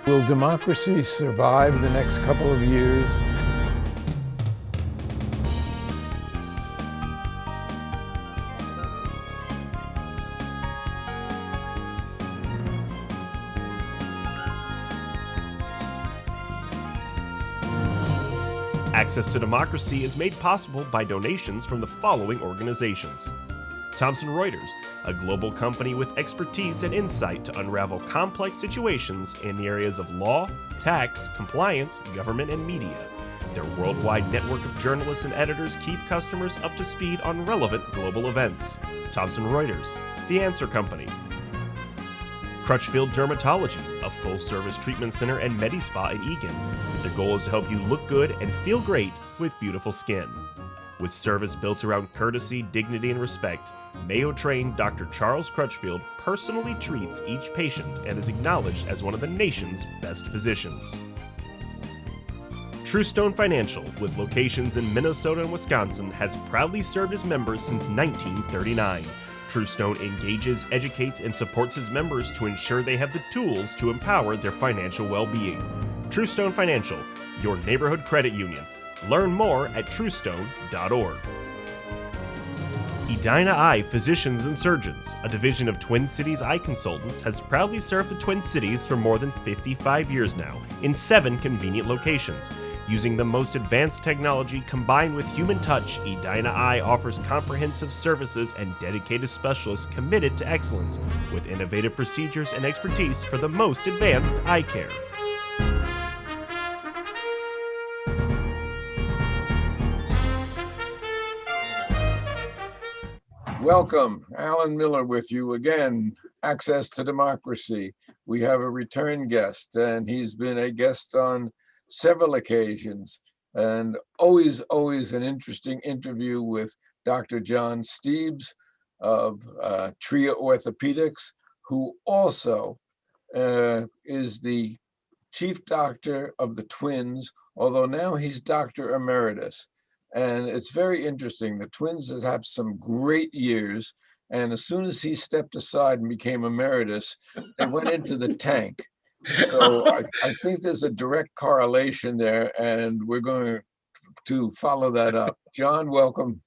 Will democracy survive the next couple of years? Access to Democracy is made possible by donations from the following organizations. Thomson Reuters, a global company with expertise and insight to unravel complex situations in the areas of law, tax, compliance, government, and media. Their worldwide network of journalists and editors keep customers up to speed on relevant global events. Thomson Reuters, The Answer Company. Crutchfield Dermatology, a full-service treatment center and Medi-Spa in Eagan. Their goal is to help you look good and feel great with beautiful skin. With service built around courtesy, dignity, and respect, Mayo-trained Dr. Charles Crutchfield personally treats each patient and is acknowledged as one of the nation's best physicians. Truestone Financial, with locations in Minnesota and Wisconsin, has proudly served its members since 1939. Truestone engages, educates, and supports its members to ensure they have the tools to empower their financial well-being. Truestone Financial, your neighborhood credit union. Learn more at truestone.org. Edina Eye Physicians and Surgeons, a division of Twin Cities Eye Consultants, has proudly served the Twin Cities for more than 55 years now, in 7 convenient locations. Using the most advanced technology combined with human touch, Edina Eye offers comprehensive services and dedicated specialists committed to excellence, with innovative procedures and expertise for the most advanced eye care. Welcome, Alan Miller with you again. Access to Democracy. We have a return guest, and he's been a guest on several occasions, and always an interesting interview with Dr. John Steubs of Tria Orthopedics, who also is the chief doctor of the Twins, although now he's Dr. Emeritus. And it's very interesting. The Twins have some great years, and as soon as he stepped aside and became emeritus, they went into the tank. So I think there's a direct correlation there, and we're going to follow that up. John, welcome.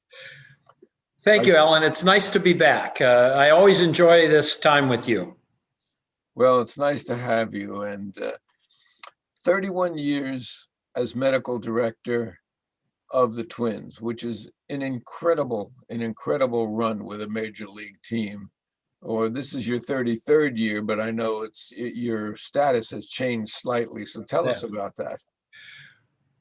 Thank you, Alan. It's nice to be back. I always enjoy this time with you. Well, it's nice to have you. And 31 years as medical director of the Twins, which is an incredible run with a major league team. Or this is your 33rd year, but I know your status has changed slightly. So tell us about that.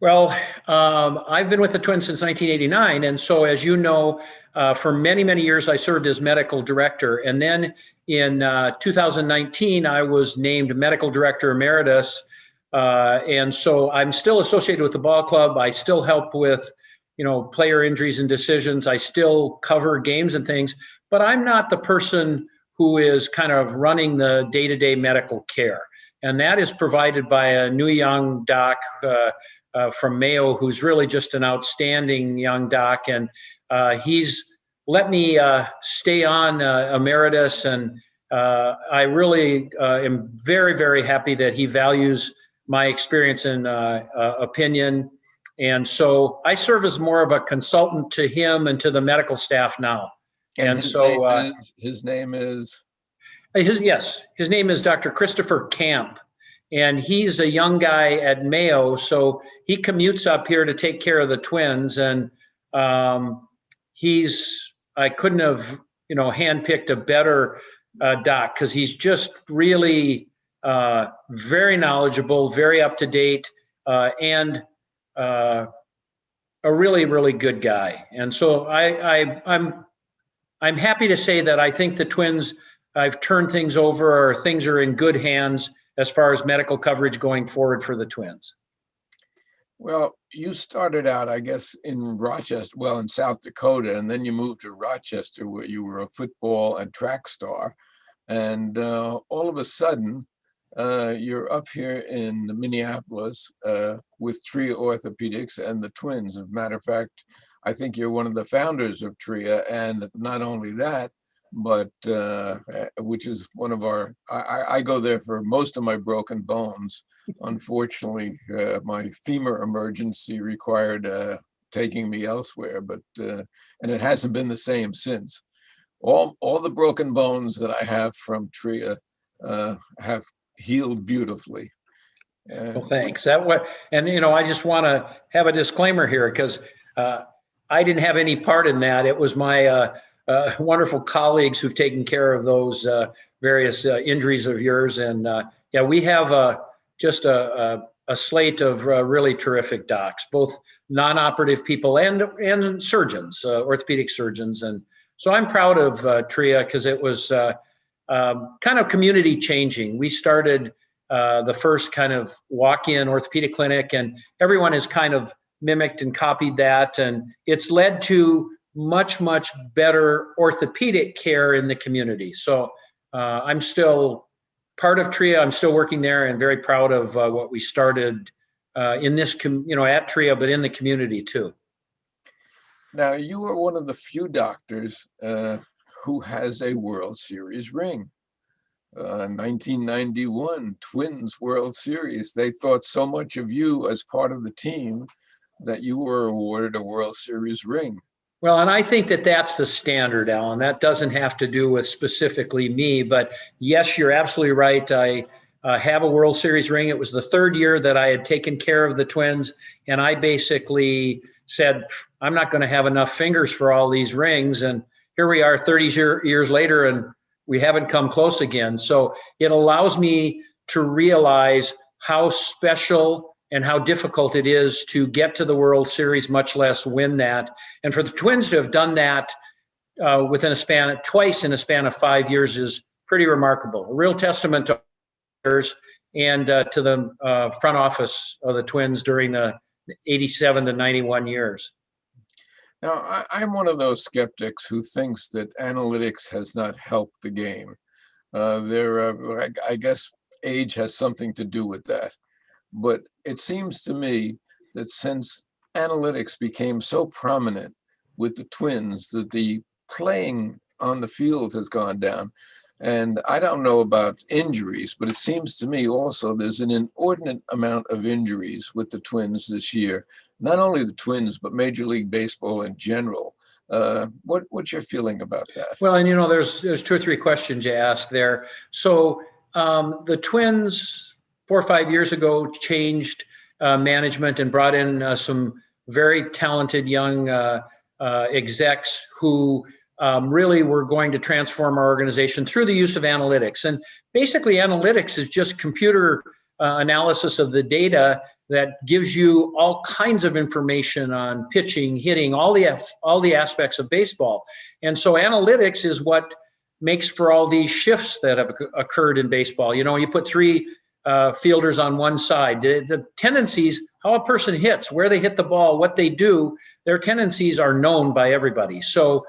Well, I've been with the Twins since 1989. And so, as you know, for many years, I served as medical director. And then in 2019, I was named medical director emeritus. And so I'm still associated with the ball club. I still help with, player injuries and decisions. I still cover games and things, but I'm not the person who is kind of running the day-to-day medical care. And that is provided by a new young doc from Mayo, who's really just an outstanding young doc. And he's let me stay on emeritus. And I really am very happy that he values my experience and opinion. And so I serve as more of a consultant to him and to the medical staff now. And so his name is? His name is Dr. Christopher Camp. And he's a young guy at Mayo. So he commutes up here to take care of the Twins. And I couldn't have, handpicked a better doc, because he's just really very knowledgeable, very up to date, and a really good guy. And so I'm happy to say that I think the Twins, I've turned things over, or things are in good hands as far as medical coverage going forward for the Twins. Well, you started out, I guess, in Rochester, in South Dakota, and then you moved to Rochester, where you were a football and track star. And all of a sudden, you're up here in Minneapolis with Tria Orthopedics and the Twins. As a matter of fact, I think you're one of the founders of Tria. And not only that, but which is one of our, I go there for most of my broken bones. Unfortunately, my femur emergency required taking me elsewhere, but and it hasn't been the same since. All the broken bones that I have from Tria have healed beautifully. Well, thanks. And I just want to have a disclaimer here because I didn't have any part in that. It was my wonderful colleagues who've taken care of those various injuries of yours. And yeah, we have just a slate of really terrific docs, both non-operative people and surgeons, orthopedic surgeons. And so I'm proud of Tria because it was kind of community changing. We started the first kind of walk-in orthopedic clinic, and everyone has kind of mimicked and copied that. And it's led to much, much better orthopedic care in the community. So I'm still part of Tria. I'm still working there and very proud of what we started in this, at Tria, but in the community too. Now, you are one of the few doctors who has a World Series ring. 1991 Twins World Series. They thought so much of you as part of the team that you were awarded a World Series ring. Well, and I think that that's the standard, Alan. That doesn't have to do with specifically me, but yes, you're absolutely right. I have a World Series ring. It was the third year that I had taken care of the Twins, and I basically said, I'm not going to have enough fingers for all these rings. And here we are 30 years later, and we haven't come close again. So it allows me to realize how special and how difficult it is to get to the World Series, much less win that. And for the Twins to have done that twice in a span of 5 years is pretty remarkable. A real testament to others and to the front office of the Twins during the 87 to 91 years. Now, I'm one of those skeptics who thinks that analytics has not helped the game. I guess age has something to do with that. But it seems to me that since analytics became so prominent with the Twins, that the playing on the field has gone down. And I don't know about injuries, but it seems to me also there's an inordinate amount of injuries with the Twins this year. Not only the Twins, but Major League Baseball in general. What's your feeling about that? Well, and there's 2 or 3 questions you asked there. So the Twins 4 or 5 years ago changed management and brought in some very talented young execs who really were going to transform our organization through the use of analytics. And basically, analytics is just computer analysis of the data that gives you all kinds of information on pitching, hitting, all the aspects of baseball. And so analytics is what makes for all these shifts that have occurred in baseball. You put 3 fielders on one side. The tendencies, how a person hits, where they hit the ball, what they do, their tendencies are known by everybody. So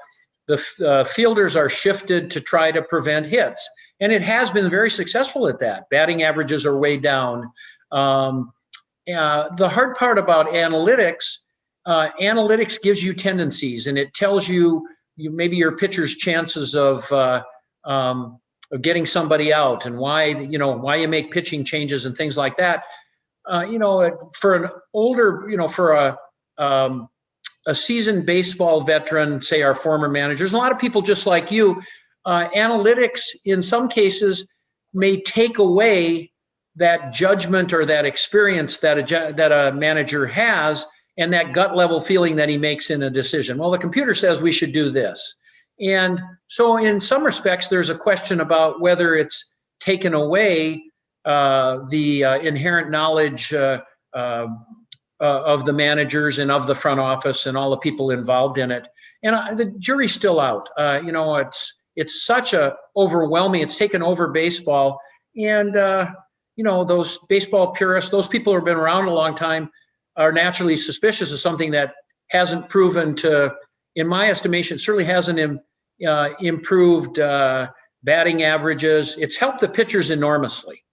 the fielders are shifted to try to prevent hits. And it has been very successful at that. Batting averages are way down. The hard part about analytics gives you tendencies, and it tells you maybe your pitcher's chances of getting somebody out, and why you make pitching changes and things like that. For an older, for a seasoned baseball veteran, say our former managers, a lot of people just like you, analytics in some cases may take away that judgment or that experience that a manager has, and that gut level feeling that he makes in a decision. Well, the computer says we should do this. And so in some respects, there's a question about whether it's taken away the inherent knowledge of the managers and of the front office and all the people involved in it. And the jury's still out. It's such a overwhelming, it's taken over baseball. And, those baseball purists, those people who have been around a long time, are naturally suspicious of something that hasn't proven to, in my estimation, certainly hasn't improved batting averages. It's helped the pitchers enormously.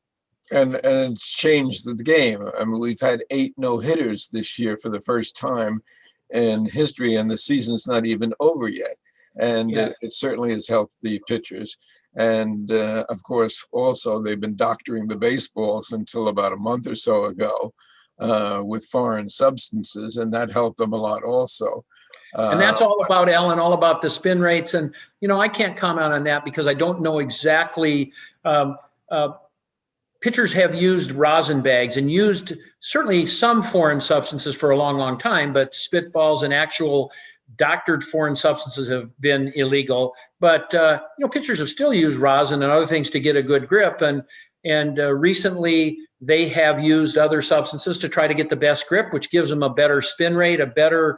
And it's changed the game. I mean, we've had 8 no-hitters this year for the first time in history, and the season's not even over yet. and Yeah. it certainly has helped the pitchers. And of course, also they've been doctoring the baseballs until about a month or so ago with foreign substances, and that helped them a lot also. And that's all about, Alan, all about the spin rates. And, I can't comment on that because I don't know exactly. Pitchers have used rosin bags and used certainly some foreign substances for a long, long time, but spitballs and actual doctored foreign substances have been illegal. But, pitchers have still used rosin and other things to get a good grip. And recently they have used other substances to try to get the best grip, which gives them a better spin rate, a better,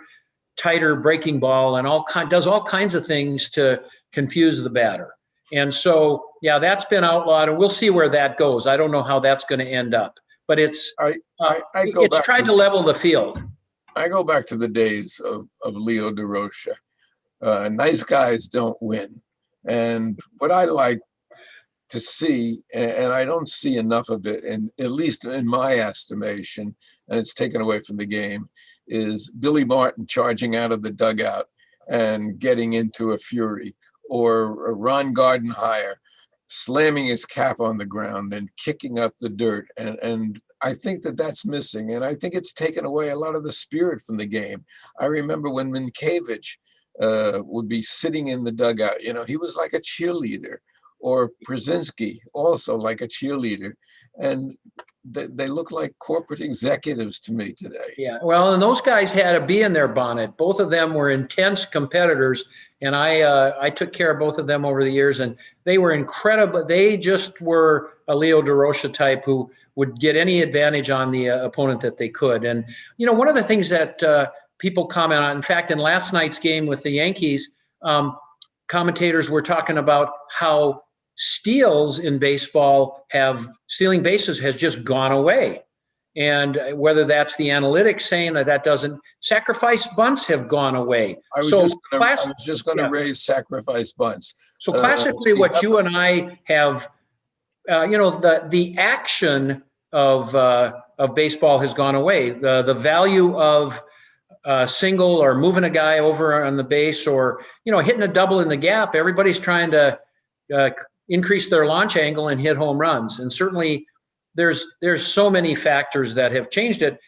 tighter breaking ball, and does all kinds of things to confuse the batter. And so, yeah, that's been outlawed, and we'll see where that goes. I don't know how that's going to end up, but it's tried to level the field. I go back to the days of Leo DeRocha. Nice guys don't win. And what I like to see, and I don't see enough of it, and at least in my estimation, and it's taken away from the game, is Billy Martin charging out of the dugout and getting into a fury, or Ron Gardenhire slamming his cap on the ground and kicking up the dirt. And I think that's missing. And I think it's taken away a lot of the spirit from the game. I remember when Minkiewicz would be sitting in the dugout, he was like a cheerleader, or Brzezinski also like a cheerleader. And they look like corporate executives to me today. Yeah, well, and those guys had a bee in their bonnet. Both of them were intense competitors, and I took care of both of them over the years, and they were incredible. They just were a Leo DeRocha type who would get any advantage on the opponent that they could. And, one of the things that people comment on, in fact, in last night's game with the Yankees, commentators were talking about how steals in baseball stealing bases has just gone away. And whether that's the analytics saying that doesn't, sacrifice bunts have gone away. I was just going to raise sacrifice bunts. So classically what you and I have, the action of baseball has gone away. The value of single or moving a guy over on the base, or, hitting a double in the gap, everybody's trying to increase their launch angle and hit home runs. And certainly there's so many factors that have changed it.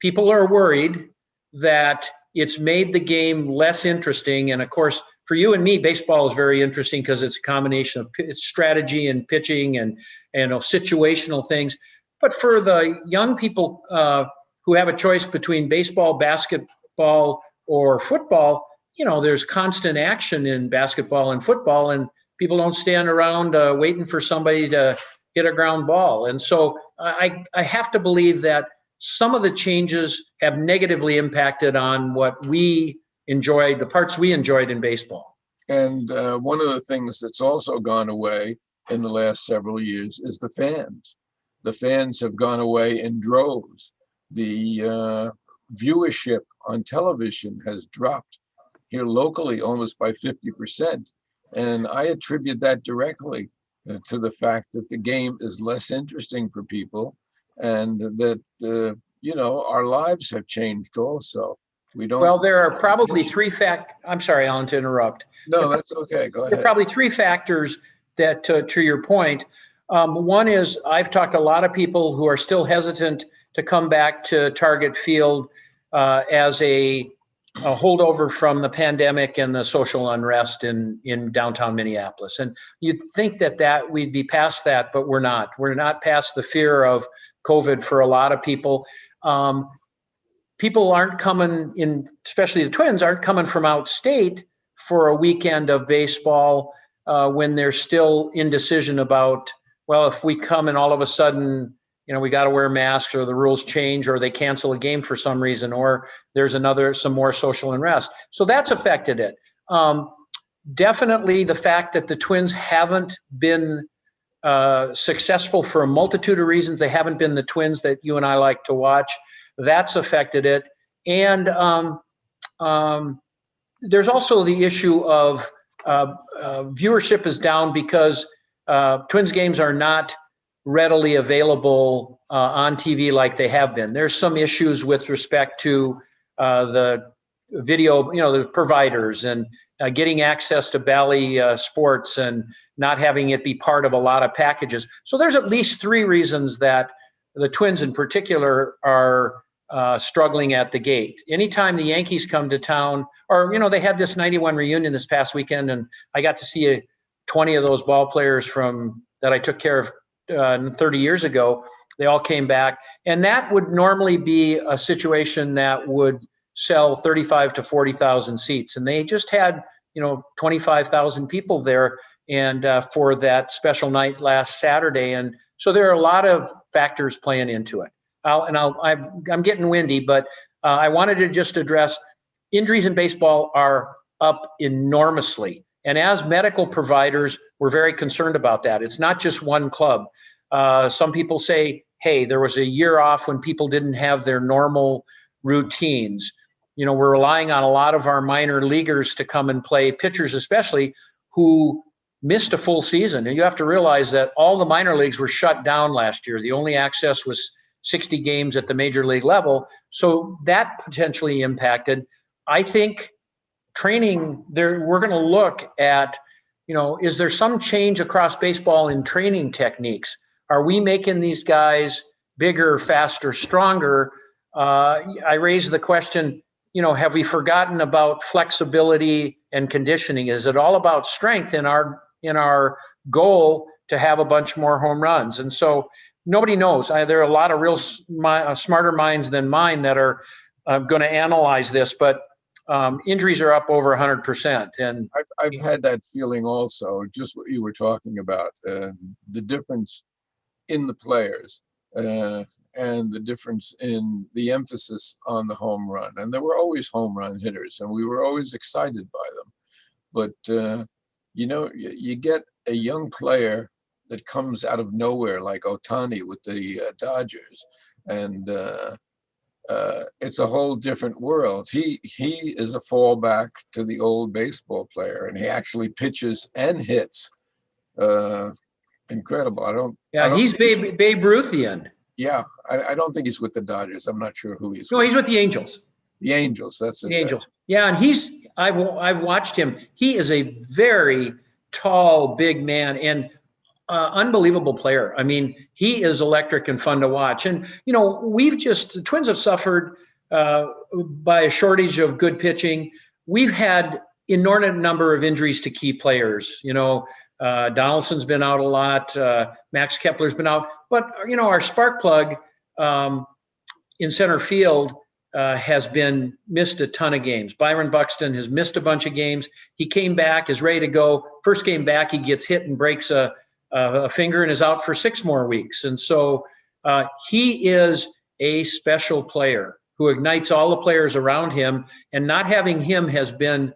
People are worried that it's made the game less interesting. And of course, for you and me, baseball is very interesting because it's a combination of strategy and pitching and situational things. But for the young people who have a choice between baseball, basketball, or football, there's constant action in basketball and football, and people don't stand around waiting for somebody to hit a ground ball. And so I have to believe that some of the changes have negatively impacted on what we enjoyed, the parts we enjoyed in baseball. And one of the things that's also gone away in the last several years is the fans. The fans have gone away in droves. The viewership on television has dropped here locally almost by 50%. And I attribute that directly to the fact that the game is less interesting for people, and that, our lives have changed also. Well, there are probably I'm sorry, Alan, to interrupt. No, that's okay. Go ahead. There are probably three factors that, to your point. One is I've talked to a lot of people who are still hesitant to come back to Target Field as a holdover from the pandemic and the social unrest in downtown Minneapolis. And you'd think that we'd be past that, but we're not. We're not past the fear of COVID for a lot of people. People aren't coming in, especially the Twins, aren't coming from out state for a weekend of baseball when there's still indecision about, well, if we come and all of a sudden, we got to wear masks, or the rules change, or they cancel a game for some reason, or there's some more social unrest. So that's affected it. Definitely the fact that the Twins haven't been successful for a multitude of reasons. They haven't been the Twins that you and I like to watch. That's affected it. And there's also the issue of viewership is down because Twins games are not readily available on TV like they have been. There's some issues with respect to the video, the providers, and getting access to Bally Sports and not having it be part of a lot of packages. So there's at least 3 reasons that the Twins in particular are struggling at the gate. Anytime the Yankees come to town, or, they had this 91 reunion this past weekend, and I got to see 20 of those ball players that I took care of 30 years ago. They all came back. And that would normally be a situation that would sell 35 to 40,000 seats. And they just had, 25,000 people there and for that special night last Saturday. And so there are a lot of factors playing into it. I'm getting windy, but I wanted to just address injuries in baseball are up enormously. And as medical providers, we're very concerned about that. It's not just one club. Some people say, hey, there was a year off when people didn't have their normal routines. We're relying on a lot of our minor leaguers to come and play, pitchers especially, who missed a full season. And you have to realize that all the minor leagues were shut down last year. The only access was 60 games at the major league level. So that potentially impacted. I think training there, we're going to look at, is there some change across baseball in training techniques? Are we making these guys bigger, faster, stronger? I raised the question, have we forgotten about flexibility and conditioning? Is it all about strength in our goal to have a bunch more home runs? And so nobody knows. There are a lot of real smarter minds than mine that are going to analyze this, but injuries are up over 100%. And I've had that feeling also, just what you were talking about, the difference in the players and the difference in the emphasis on the home run. And there were always home run hitters, and we were always excited by them. But, you get a young player that comes out of nowhere, like Ohtani with the Dodgers, and it's a whole different world. He is a fallback to the old baseball player, and he actually pitches and hits. Incredible. He's Babe Ruthian. Yeah, I don't think he's with the Dodgers. I'm not sure who he's with. No, he's with the Angels. The Angels, that's it. The Angels. Yeah, and I've watched him. He is a very tall, big man and unbelievable player. I mean, he is electric and fun to watch. And, the Twins have suffered by a shortage of good pitching. We've had inordinate number of injuries to key players. Donaldson's been out a lot. Max Kepler's been out. But, our spark plug in center field has been missed a ton of games. Byron Buxton has missed a bunch of games. He came back, is ready to go. First game back, he gets hit and breaks a finger and is out for 6 more weeks. And so he is a special player who ignites all the players around him. And not having him has been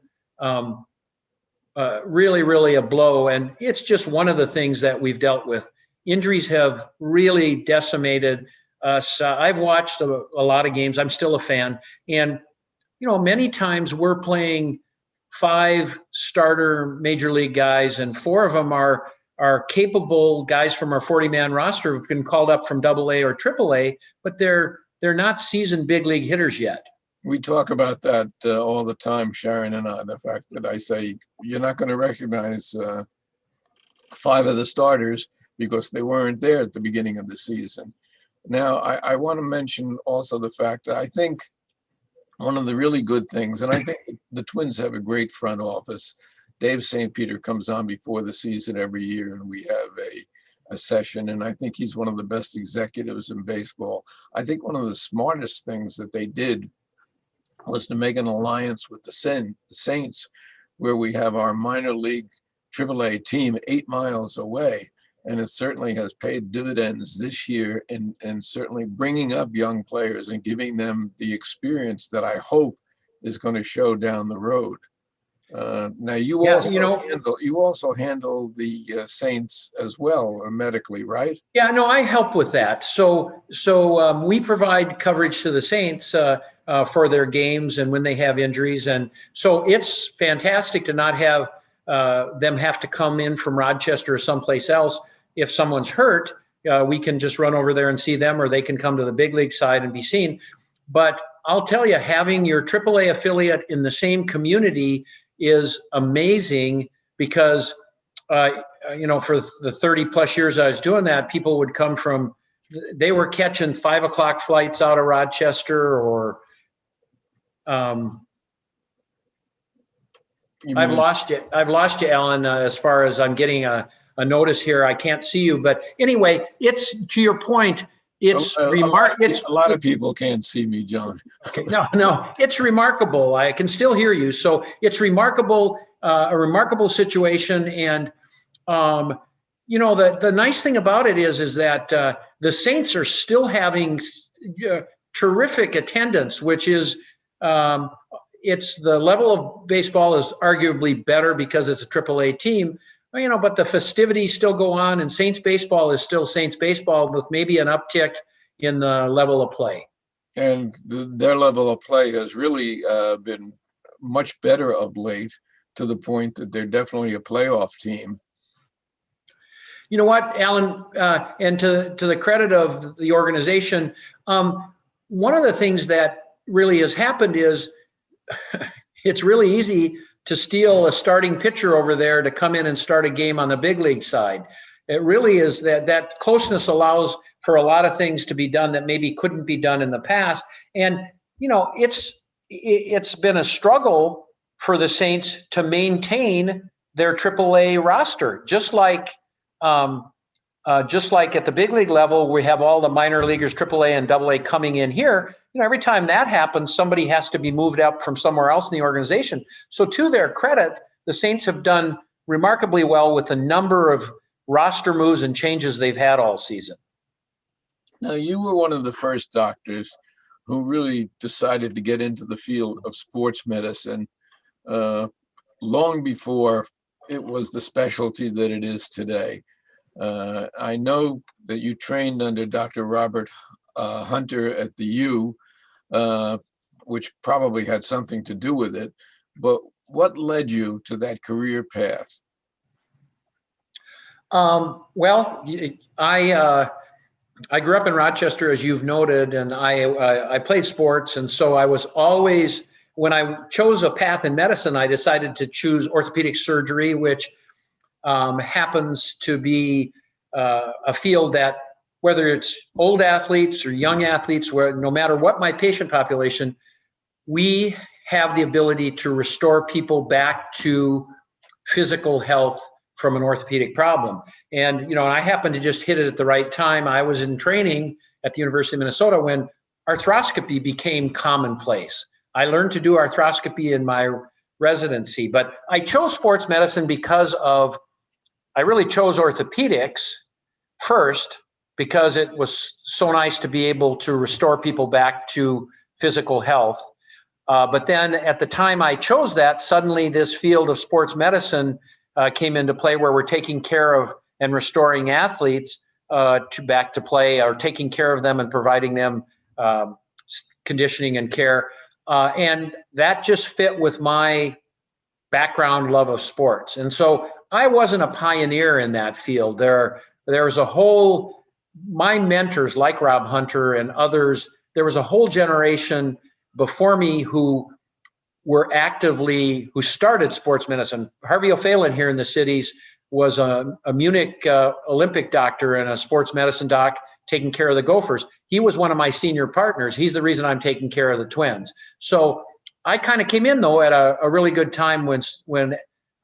really, really a blow. And it's just one of the things that we've dealt with. Injuries have really decimated us. I've watched a lot of games. I'm still a fan. And, many times we're playing 5 starter major league guys, and 4 of them are capable guys from our 40-man roster who've been called up from AA or AAA, but they're not seasoned big league hitters yet. We talk about that all the time, Sharon and I, the fact that I say you're not going to recognize 5 of the starters because they weren't there at the beginning of the season. Now, I want to mention also the fact that I think one of the really good things, and I think the Twins have a great front office. Dave St. Peter comes on before the season every year, and we have a session, and I think he's one of the best executives in baseball. I think one of the smartest things that they did was to make an alliance with the Saints, where we have our minor league AAA team 8 miles away. And it certainly has paid dividends this year in certainly bringing up young players and giving them the experience that I hope is going to show down the road. Now, you also handle the Saints as well, medically, right? Yeah, no, I help with that. So we provide coverage to the Saints for their games and when they have injuries. And so it's fantastic to not have them have to come in from Rochester or someplace else. If someone's hurt, we can just run over there and see them, or they can come to the big league side and be seen. But I'll tell you, having your AAA affiliate in the same community is amazing because, for the 30 plus years I was doing that, people would come from, they were catching 5 o'clock flights out of Rochester, or I've lost you, Alan, as far as I'm getting a notice here. I can't see you, but anyway, it's, to your point, it's a lot of people can't see me, John. Okay, no, it's remarkable. I can still hear you. So it's remarkable, a remarkable situation. And, the nice thing about it is that the Saints are still having terrific attendance, which is, it's the level of baseball is arguably better because it's a AAA team, but the festivities still go on, and Saints baseball is still Saints baseball with maybe an uptick in the level of play. And their level of play has really been much better of late, to the point that they're definitely a playoff team. You know what, Alan, and to the credit of the organization, one of the things that really has happened is it's really easy to steal a starting pitcher over there to come in and start a game on the big league side. It really is that closeness allows for a lot of things to be done that maybe couldn't be done in the past. And, it's been a struggle for the Saints to maintain their AAA roster, just like at the big league level, we have all the minor leaguers, AAA and AA, coming in here. Every time that happens, somebody has to be moved up from somewhere else in the organization. So to their credit, the Saints have done remarkably well with the number of roster moves and changes they've had all season. Now, you were one of the first doctors who really decided to get into the field of sports medicine long before it was the specialty that it is today. I know that you trained under Dr. Robert Hunter at the U, which probably had something to do with it. But what led you to that career path? Well, I grew up in Rochester, as you've noted, and I played sports. And so I was always, when I chose a path in medicine, I decided to choose orthopedic surgery, which happens to be a field that, whether it's old athletes or young athletes, where no matter what my patient population, we have the ability to restore people back to physical health from an orthopedic problem. And, I happened to just hit it at the right time. I was in training at the University of Minnesota when arthroscopy became commonplace. I learned to do arthroscopy in my residency, but I chose sports medicine because I really chose orthopedics first, because it was so nice to be able to restore people back to physical health. But then at the time I chose that, suddenly this field of sports medicine came into play, where we're taking care of and restoring athletes back to play, or taking care of them and providing them conditioning and care. And that just fit with my background love of sports. And so I wasn't a pioneer in that field. There was a whole, my mentors like Rob Hunter and others, there was a whole generation before me who started sports medicine. Harvey O'Phelan here in the cities was a Munich Olympic doctor and a sports medicine doc taking care of the Gophers. He was one of my senior partners. He's the reason I'm taking care of the Twins. So I kind of came in, though, at a really good time when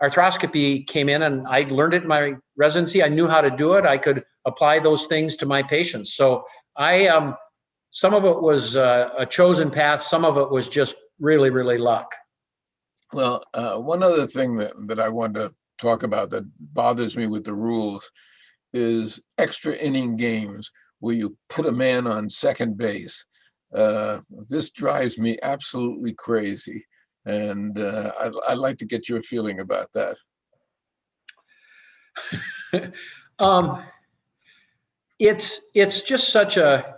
arthroscopy came in, and I learned it in my residency. I knew how to do it. I could apply those things to my patients. So some of it was a chosen path. Some of it was just really, really luck. Well, one other thing that I wanted to talk about that bothers me with the rules is extra inning games where you put a man on second base. This drives me absolutely crazy. And I'd like to get your feeling about that. It's just such a,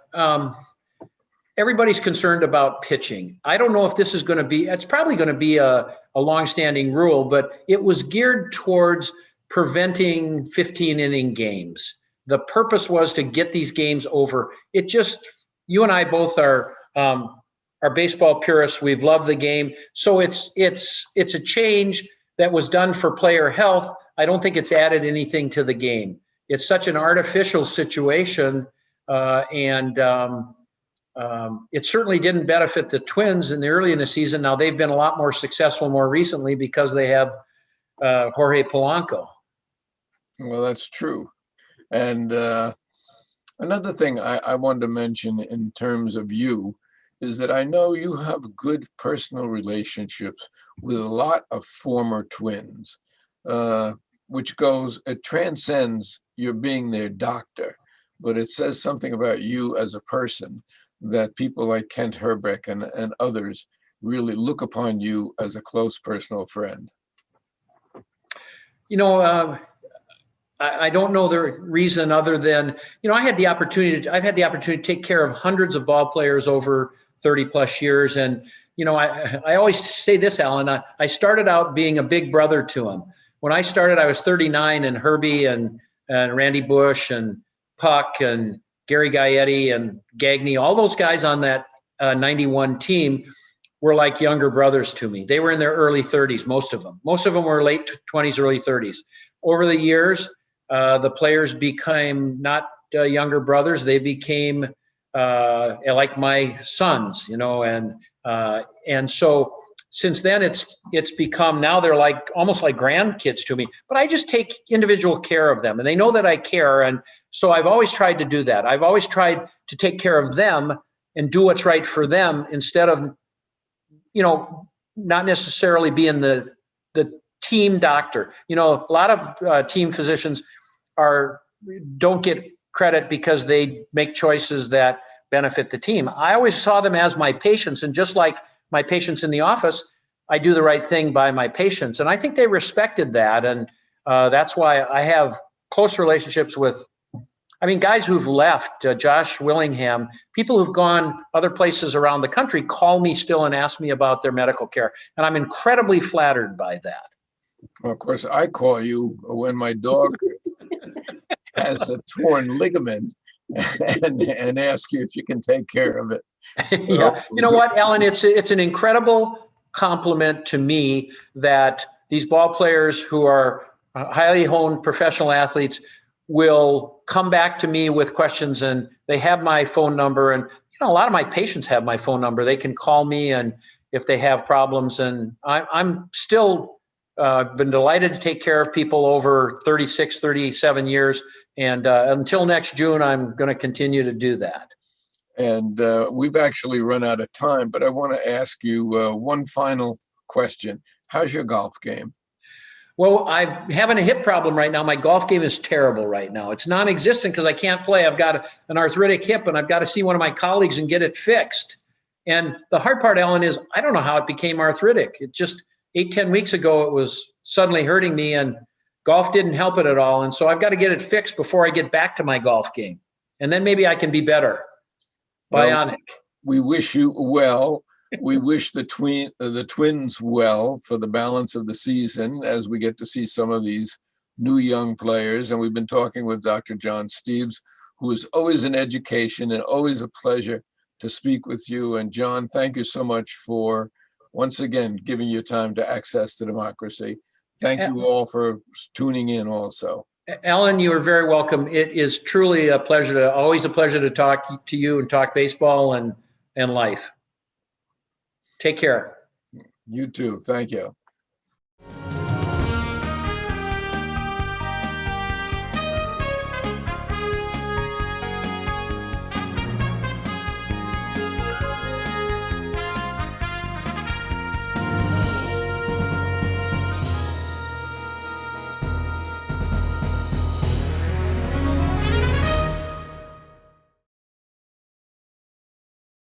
everybody's concerned about pitching. I don't know if this is going to be, it's probably going to be a longstanding rule, but it was geared towards preventing 15-inning games. The purpose was to get these games over. You and I both are are baseball purists. We've loved the game. So it's a change that was done for player health. I don't think it's added anything to the game. It's such an artificial situation, and it certainly didn't benefit the Twins early in the season. Now they've been a lot more successful more recently because they have Jorge Polanco. Well, that's true. And another thing I wanted to mention in terms of you is that I know you have good personal relationships with a lot of former Twins, it transcends your being their doctor, but it says something about you as a person that people like Kent Herbeck and others really look upon you as a close personal friend. I don't know the reason other than, I've had the opportunity to take care of hundreds of ball players over 30 plus years. And, I always say this, Alan, I started out being a big brother to them. When I started, I was 39, and Herbie and Randy Bush and Puck and Gary Gaetti and Gagne, all those guys on that 91 team were like younger brothers to me. They were in their early 30s, most of them. Most of them were late 20s, early 30s. Over the years, the players became not younger brothers. They became like my sons, and so since then it's become, now they're like almost like grandkids to me. But I just take individual care of them, and they know that I care. And so I've always tried to do that. I've always tried to take care of them and do what's right for them, instead of, not necessarily being the team doctor. A lot of team physicians don't get credit because they make choices that benefit the team. I always saw them as my patients, and just like my patients in the office, I do the right thing by my patients. And I think they respected that. And that's why I have close relationships with, guys who've left, Josh Willingham, people who've gone other places around the country call me still and ask me about their medical care. And I'm incredibly flattered by that. Well, of course, I call you when my dog has a torn ligament and ask you if you can take care of it. Yeah. You know what, Ellen, it's an incredible compliment to me that these ball players who are highly honed professional athletes will come back to me with questions, and they have my phone number. And, a lot of my patients have my phone number. They can call me, and if they have problems, and I'm still been delighted to take care of people over 36, 37 years. And until next June, I'm going to continue to do that. And we've actually run out of time, but I want to ask you one final question. How's your golf game? Well, I'm having a hip problem right now. My golf game is terrible right now. It's non-existent because I can't play. I've got an arthritic hip, and I've got to see one of my colleagues and get it fixed. And the hard part, Ellen, is I don't know how it became arthritic. It just 8-10 weeks ago, it was suddenly hurting me, and golf didn't help it at all. And so I've got to get it fixed before I get back to my golf game. And then maybe I can be better. Bionic. Well, we wish you well. We wish the Twins well for the balance of the season, as we get to see some of these new young players. And we've been talking with Dr. John Steubs, who is always an education and always a pleasure to speak with you. And John, thank you so much for once again giving your time to Access to Democracy. Thank you all for tuning in also. Ellen, you are very welcome. It is truly always a pleasure to talk to you and talk baseball and life. Take care. You too. Thank you.